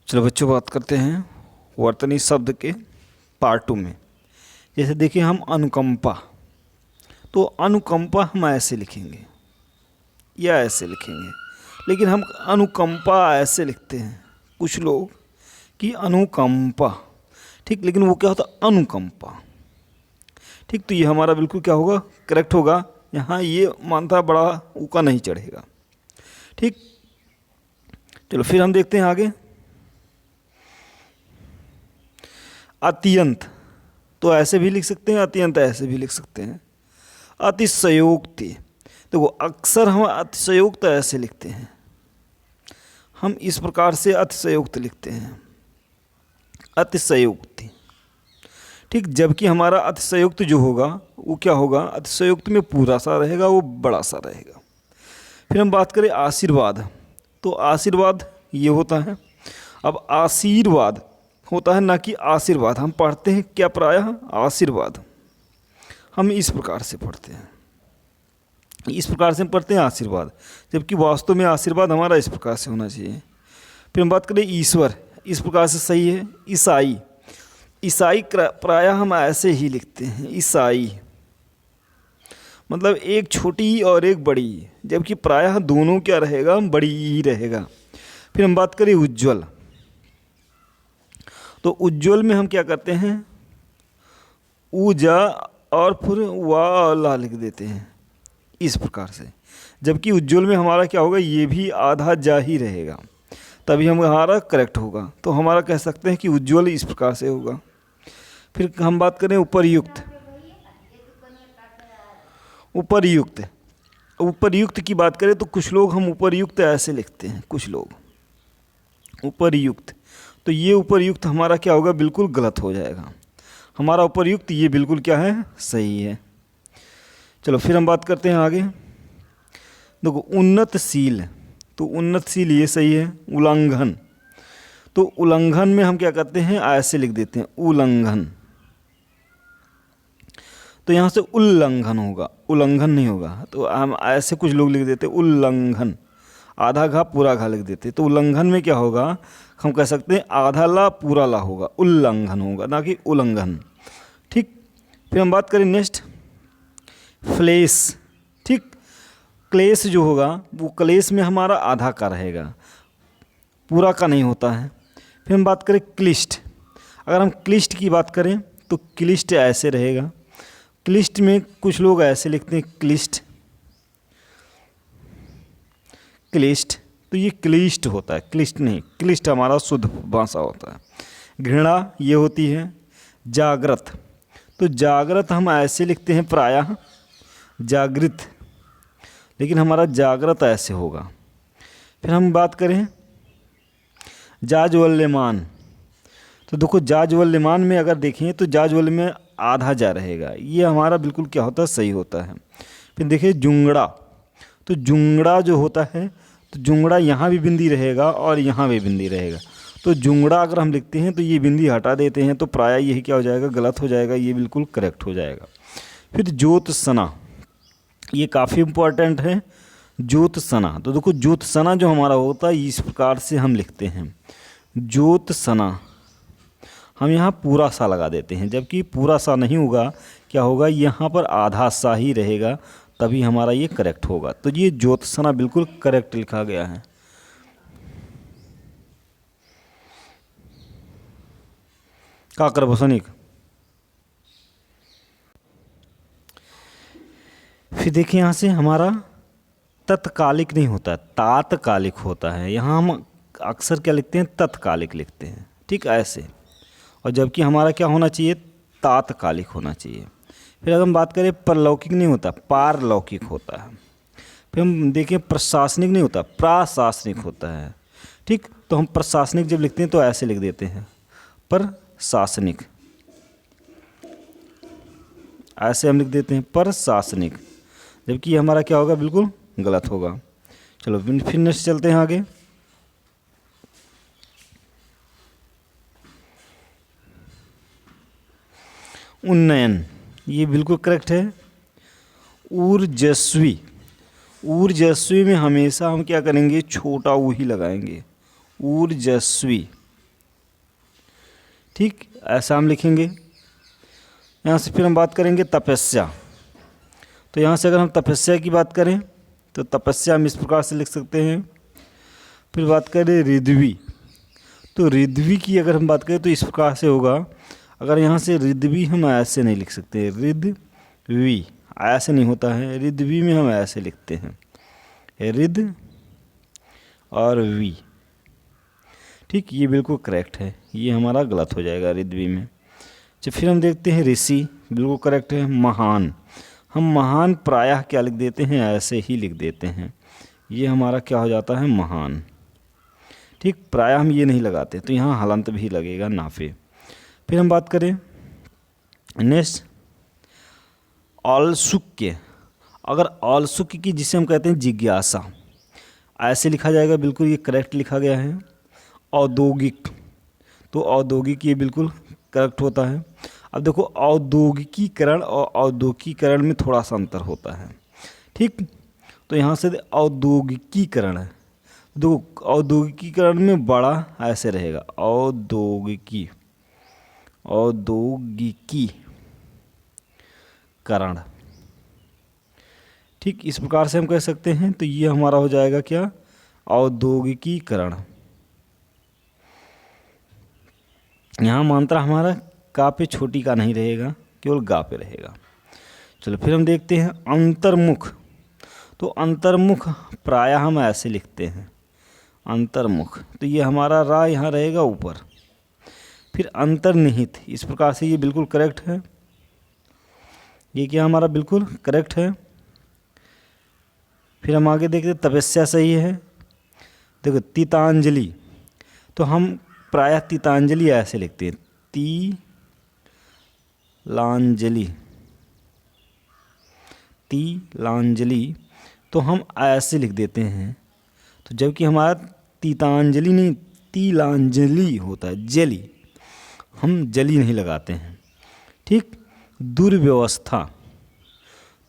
चलो बच्चों, बात करते हैं वर्तनी शब्द के पार्ट 2 में। जैसे देखिए, हम अनुकंपा, तो अनुकंपा हम ऐसे लिखेंगे या ऐसे लिखेंगे, लेकिन हम अनुकंपा ऐसे लिखते हैं कुछ लोग कि अनुकंपा, ठीक, लेकिन वो क्या होता है अनुकंपा, ठीक। तो ये हमारा बिल्कुल क्या होगा, करेक्ट होगा। यहाँ ये मानता बड़ा ऊका नहीं चढ़ेगा, ठीक। चलो फिर हम देखते हैं आगे। अत्यंत, तो ऐसे भी लिख सकते हैं, अत्यंत ऐसे भी लिख सकते हैं। अतिशयोक्ति, देखो अक्सर हम अतिशयोक्त ऐसे लिखते हैं, हम इस प्रकार से अतिशयोक्त लिखते हैं, अतिशयोक्ति, ठीक। जबकि हमारा अतिशयोक्त जो होगा वो क्या होगा, अतिशयोक्त में पूरा सा रहेगा, वो बड़ा सा रहेगा। फिर हम बात करें आशीर्वाद, तो आशीर्वाद ये होता है। अब आशीर्वाद होता है ना कि आशीर्वाद, हम पढ़ते हैं क्या प्रायः आशीर्वाद, हम इस प्रकार से पढ़ते हैं, इस प्रकार से हम पढ़ते हैं आशीर्वाद, जबकि वास्तव में आशीर्वाद हमारा इस प्रकार से होना चाहिए। फिर हम बात करें ईश्वर, इस प्रकार से सही है। ईसाई, ईसाई प्रायः हम ऐसे ही लिखते हैं, ईसाई, मतलब एक छोटी और एक बड़ी, जबकि प्रायः दोनों क्या रहेगा, बड़ी ही रहेगा। फिर हम बात करें उज्ज्वल, तो उज्ज्वल में हम क्या करते हैं, ऊजा और फिर वा ला लिख देते हैं इस प्रकार से, जबकि उज्ज्वल में हमारा क्या होगा, ये भी आधा जा ही रहेगा, तभी हमारा करेक्ट होगा। तो हमारा कह सकते हैं कि उज्ज्वल इस प्रकार से होगा। फिर हम बात करें उपर्युक्त, उपर्युक्त, उपर्युक्त की बात करें तो कुछ लोग हम उपर्युक्त ऐसे लिखते हैं, कुछ लोग उपर्युक्त, तो ये उपर्युक्त हमारा क्या होगा, बिल्कुल गलत हो जाएगा। हमारा उपर्युक्त ये बिल्कुल क्या है, सही है। चलो फिर हम बात करते हैं आगे। देखो उन्नतशील, तो उन्नतशील ये सही है। उल्लंघन, तो उल्लंघन में हम क्या करते हैं, ऐसे लिख देते हैं उल्लंघन, तो यहाँ से उल्लंघन होगा, उल्लंघन नहीं होगा। तो हम ऐसे कुछ लोग लिख देते हैं उल्लंघन, आधा घा पूरा घा लिख देते। तो उल्लंघन में क्या होगा, हम कह सकते हैं आधा ला पूरा ला होगा, उल्लंघन होगा ना कि उल्लंघन, ठीक। फिर हम बात करें नेक्स्ट, फ्लेश, ठीक। क्लेश जो होगा वो क्लेश में हमारा आधा का रहेगा, पूरा का नहीं होता है। फिर हम बात करें क्लिष्ट, अगर हम क्लिष्ट की बात करें तो क्लिष्ट ऐसे रहेगा। क्लिष्ट में कुछ लोग ऐसे लिखते हैं क्लिष्ट, क्लिष्ट, तो ये क्लिष्ट होता है, क्लिष्ट नहीं, क्लिष्ट हमारा शुद्ध भाषा होता है। घृणा ये होती है। जागृत, तो जागृत हम ऐसे लिखते हैं प्रायः जागृत, लेकिन हमारा जागृत ऐसे होगा। फिर हम बात करें जाज्वल्यमान, तो देखो जाज्वल्यमान में अगर देखें तो जाज्वल्य में आधा जा रहेगा, ये हमारा बिल्कुल क्या होता है, सही होता है। फिर देखिए जुंगड़ा, तो जुंगड़ा जो होता है, तो जुंगड़ा यहाँ भी बिंदी रहेगा और यहाँ भी बिंदी रहेगा। तो जुंगड़ा अगर हम लिखते हैं तो ये बिंदी हटा देते हैं, तो प्रायः यही क्या हो जाएगा, गलत हो जाएगा, ये बिल्कुल करेक्ट हो जाएगा। फिर ज्योत्सना, ये काफ़ी इम्पोर्टेंट है, ज्योत्सना, तो देखो ज्योत्सना जो हमारा होता है इस प्रकार से हम लिखते हैं, ज्योत्सना, हम यहाँ पूरा सा लगा देते हैं, जबकि पूरा सा नहीं होगा, क्या होगा, यहाँ पर आधा सा ही रहेगा, तभी हमारा ये करेक्ट होगा। तो ये ज्योत्सना बिल्कुल करेक्ट लिखा गया है। का करबो सनिक। फिर देखिए यहाँ से हमारा तत्कालिक नहीं होता, तात्कालिक होता है। यहाँ हम अक्सर क्या लिखते हैं, तत्कालिक लिखते हैं, ठीक ऐसे, और जबकि हमारा क्या होना चाहिए, तात्कालिक होना चाहिए। फिर अगर हम बात करें परलौकिक नहीं होता, पारलौकिक होता है। फिर हम देखें प्रशासनिक नहीं होता, प्रशासनिक होता है, ठीक। तो हम प्रशासनिक जब लिखते हैं तो ऐसे लिख देते हैं प्रशासनिक, ऐसे हम लिख देते हैं प्रशासनिक, जबकि ये हमारा क्या होगा, बिल्कुल गलत होगा। चलो फिर नेक्स्ट चलते हैं आगे। उन्नयन, ये बिल्कुल करेक्ट है। ऊर्जस्वी, ऊर्जस्वी में हमेशा हम क्या करेंगे, छोटा ऊ ही लगाएंगे, ऊर्जस्वी, ठीक, ऐसा हम लिखेंगे। यहाँ से फिर हम बात करेंगे तपस्या। तो यहाँ से अगर हम तपस्या की बात करें तो तपस्या हम इस प्रकार से लिख सकते हैं। फिर बात करें रिद्वी, तो रिद्वी की अगर हम बात करें तो इस प्रकार से होगा। अगर यहाँ से रिद्वी हम ऐसे नहीं लिख सकते, रिद्वी ऐसे नहीं होता है, रिद्वी में हम ऐसे लिखते हैं, रिद और वी। ठीक, ये बिल्कुल करेक्ट है, ये हमारा गलत हो जाएगा रिद्वी में। जब फिर हम देखते हैं ऋषि, बिल्कुल करेक्ट है। महान, हम महान प्रायः क्या लिख देते हैं, ऐसे ही लिख देते हैं, ये हमारा क्या हो जाता है, महान। ठीक, प्रायः हम ये नहीं लगाते, तो यहाँ हलंत भी लगेगा नाफे। फिर हम बात करें नेक्स्ट औत्सुक्य। अगर औत्सुक्य की, जिसे हम कहते हैं जिज्ञासा, ऐसे लिखा जाएगा, बिल्कुल ये करेक्ट लिखा गया है। औद्योगिक, तो औद्योगिक ये बिल्कुल करेक्ट होता है। अब देखो औद्योगिकीकरण और औद्योगिकीकरण में थोड़ा सा अंतर होता है। ठीक, तो यहाँ से औद्योगिकीकरण है, देखो औद्योगिकीकरण में बड़ा ऐसे रहेगा, औद्योगिकीकरण। ठीक, इस प्रकार से हम कह सकते हैं। तो ये हमारा हो जाएगा क्या, औद्योगिकीकरण। यहाँ मात्रा हमारा का पे छोटी का नहीं रहेगा, केवल गा पे रहेगा। चलो फिर हम देखते हैं अंतर्मुख। तो अंतर्मुख प्रायः हम ऐसे लिखते हैं, अंतर्मुख, तो ये हमारा रा यहाँ रहेगा ऊपर। फिर अंतर्निहित, इस प्रकार से ये बिल्कुल करेक्ट है, ये क्या हमारा बिल्कुल करेक्ट है। फिर हम आगे देखते हैं तपस्या सही है। देखो तीतांजलि, तो हम प्रायः तीतांजलि ऐसे लिखते हैं, तीलांजलि, तीलांजलि, तो हम ऐसे लिख देते हैं। तो जबकि हमारा तीतांजलि नहीं, तीलांजलि होता है, जली, हम जली नहीं लगाते हैं। ठीक, दुर्व्यवस्था,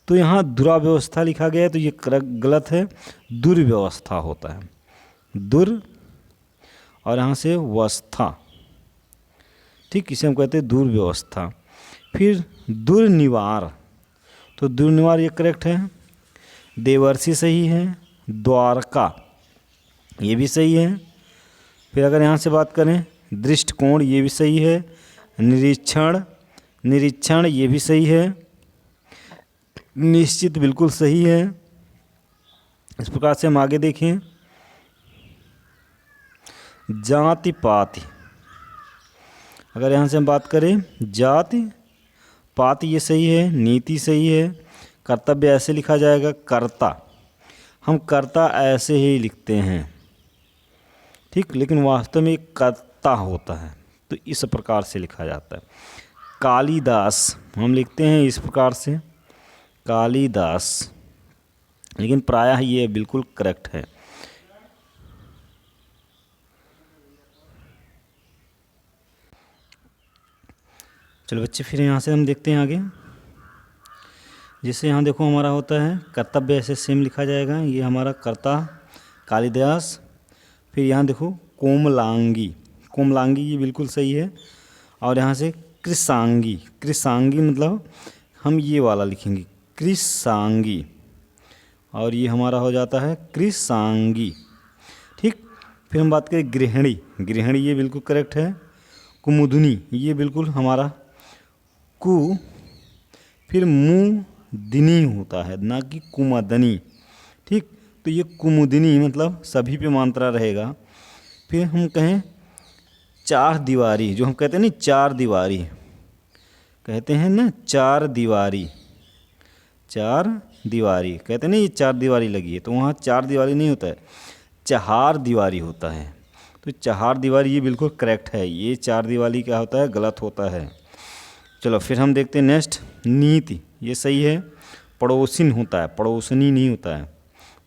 तो यहाँ दुराव्यवस्था लिखा गया है, तो ये गलत है, दुर्व्यवस्था होता है, दुर और यहाँ से व्यवस्था। ठीक, इसे हम कहते हैं दुर्व्यवस्था। फिर दुर्निवार, तो दुर्निवार ये करेक्ट है। देवर्षि सही है। द्वारका ये भी सही है। फिर अगर यहाँ से बात करें दृष्टिकोण, ये भी सही है। निरीक्षण, निरीक्षण ये भी सही है। निश्चित बिल्कुल सही है। इस प्रकार से हम आगे देखें जाति पाति, अगर यहाँ से हम बात करें जाति पाति ये सही है। नीति सही है। कर्तव्य ऐसे लिखा जाएगा, कर्ता, हम कर्ता ऐसे ही लिखते हैं। ठीक, लेकिन वास्तव में कर्ता होता है, तो इस प्रकार से लिखा जाता है। कालिदास हम लिखते हैं इस प्रकार से, कालिदास, लेकिन प्रायः ये बिल्कुल करेक्ट है। चलो बच्चे, फिर यहाँ से हम देखते हैं आगे। जैसे यहाँ देखो हमारा होता है कर्तव्य, ऐसे सेम लिखा जाएगा, ये हमारा कर्ता कालिदास। फिर यहाँ देखो कोमलांगी, कोमलांगी ये बिल्कुल सही है। और यहाँ से कृषांगी, कृषांगी मतलब हम ये वाला लिखेंगे कृषांगी, और ये हमारा हो जाता है कृषांगी। ठीक, फिर हम बात करें गृहिणी, गृहिणी ये बिल्कुल करेक्ट है। कुमुदनी ये बिल्कुल हमारा कु, फिर मुदिनी होता है, ना कि कुमदनी। ठीक, तो ये कुमुदिनी मतलब सभी पे मात्रा रहेगा। फिर हम कहें चार दीवारी, जो हम कहते हैं ना चार दीवारी, कहते हैं ना चार दीवारी, चार दीवारी कहते हैं ना, ये चार दीवारी लगी है, तो वहाँ चार दीवारी नहीं होता है, चहार दीवारी होता है। तो चहार दीवारी ये बिल्कुल करेक्ट है, ये चार दीवारी क्या होता है, गलत होता है। चलो फिर हम देखते हैं नेक्स्ट नीति, ये सही है। पड़ोसिन होता है, पड़ोसनी नहीं होता है।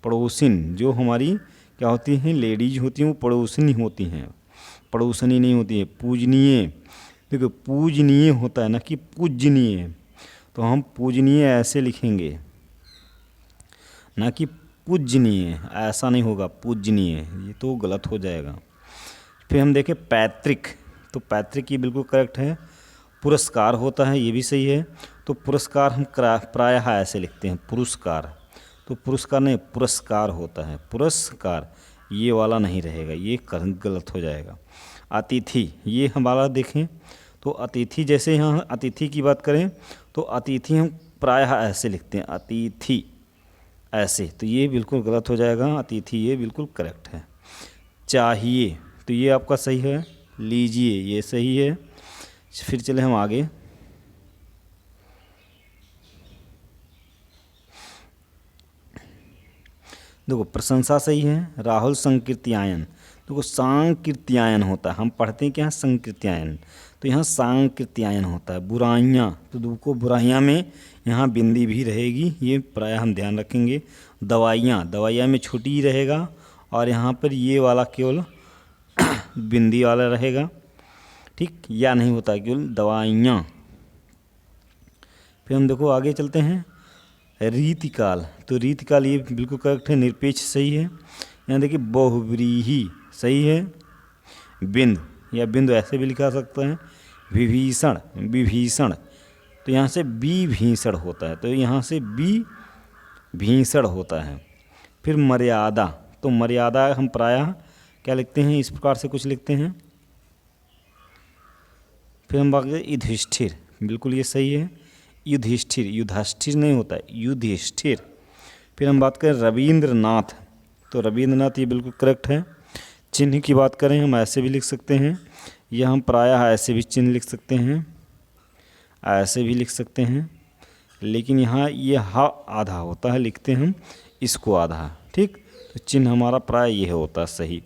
पड़ोसिन जो हमारी क्या होती हैं, लेडीज होती हैं, वो पड़ोसनी होती हैं, पड़ोसनी नहीं होती है। पूजनीय, देखो पूजनीय होता है ना कि पूजनीय, तो हम पूजनीय ऐसे लिखेंगे, ना कि पूजनीय, ऐसा नहीं होगा, पूजनीय, ये तो गलत हो जाएगा। फिर हम देखें पैतृक, तो तो पैतृक ये बिल्कुल करेक्ट है। पुरस्कार होता है, ये भी सही है। तो पुरस्कार हम प्रायः ऐसे लिखते हैं पुरस्कार, तो पुरस्कार नहीं पुरस्कार होता है, पुरस्कार ये वाला नहीं रहेगा, ये गलत हो जाएगा। अतिथि ये हमारा देखें तो अतिथि, जैसे यहाँ अतिथि की बात करें तो अतिथि हम प्रायः ऐसे लिखते हैं, अतिथि ऐसे, तो ये बिल्कुल गलत हो जाएगा। अतिथि ये बिल्कुल करेक्ट है। चाहिए तो ये आपका सही है, लीजिए ये सही है। फिर चले हम आगे। देखो प्रशंसा सही है, राहुल संकीर्त्यायन। देखो सांकीर्त्यायन होता है, हम पढ़ते हैं क्या है संकीर्त्यायन, तो यहाँ सांकीर्त्यायन होता है। बुराइयाँ, तो देखो बुराइयाँ में यहाँ बिंदी भी रहेगी, ये प्रायः हम ध्यान रखेंगे। दवाइयाँ, दवाइयाँ में छोटी ही रहेगा और यहाँ पर ये वाला केवल बिंदी वाला रहेगा, ठीक, या नहीं होता है केवल दवाइयाँ। फिर हम देखो आगे चलते हैं। रीतिकाल, तो रीतिकाल ये बिल्कुल करेक्ट है, निरपेक्ष सही है। यहाँ देखिए बहुव्रीहि सही है। बिंद या बिंदु ऐसे भी लिखा सकते हैं। विभीषण, विभीषण, तो यहाँ से विभीषण होता है, तो यहाँ से विभीषण होता है। फिर मर्यादा, तो मर्यादा हम प्रायः क्या लिखते हैं, इस प्रकार से कुछ लिखते हैं। फिर हम बात करें युधिष्ठिर, बिल्कुल ये सही है। युधिष्ठिर, युधाष्ठिर नहीं होता है, युधिष्ठिर। फिर हम बात करें रविंद्रनाथ, तो रविंद्रनाथ ये बिल्कुल करेक्ट है। चिन्ह की बात करें हम ऐसे भी लिख सकते हैं, या हम प्रायः ऐसे भी चिन्ह लिख सकते हैं, ऐसे भी लिख सकते हैं, लेकिन यहाँ ये हा आधा होता है, लिखते हैं हम इसको आधा, ठीक, तो चिन्ह हमारा प्राय ये होता है सही।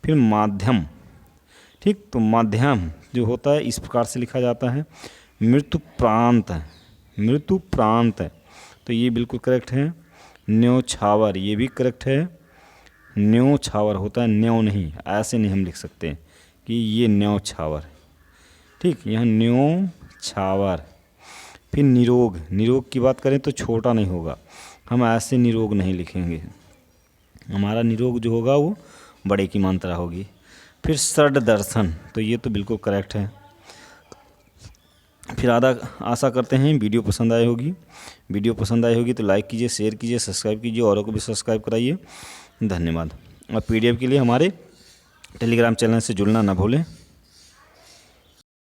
फिर माध्यम, ठीक, तो माध्यम जो होता है इस प्रकार से लिखा जाता है। मृत्यु प्रांत, मृत्यु प्रांत, तो ये बिल्कुल करेक्ट है। न्योछावर ये भी करेक्ट है, न्योछावर होता है, न्यो नहीं, ऐसे नहीं हम लिख सकते कि ये न्योछावर, ठीक, यहाँ न्योछावर। फिर निरोग, निरोग की बात करें तो छोटा नहीं होगा, हम ऐसे निरोग नहीं लिखेंगे, हमारा निरोग जो होगा वो बड़े की मात्रा होगी। फिर षड दर्शन, तो ये तो बिल्कुल करेक्ट है। फिर आशा करते हैं वीडियो पसंद आई होगी। वीडियो पसंद आई होगी तो लाइक कीजिए, शेयर कीजिए, सब्सक्राइब कीजिए, औरों को भी सब्सक्राइब कराइए। धन्यवाद। और PDF के लिए हमारे टेलीग्राम चैनल से जुड़ना ना भूलें।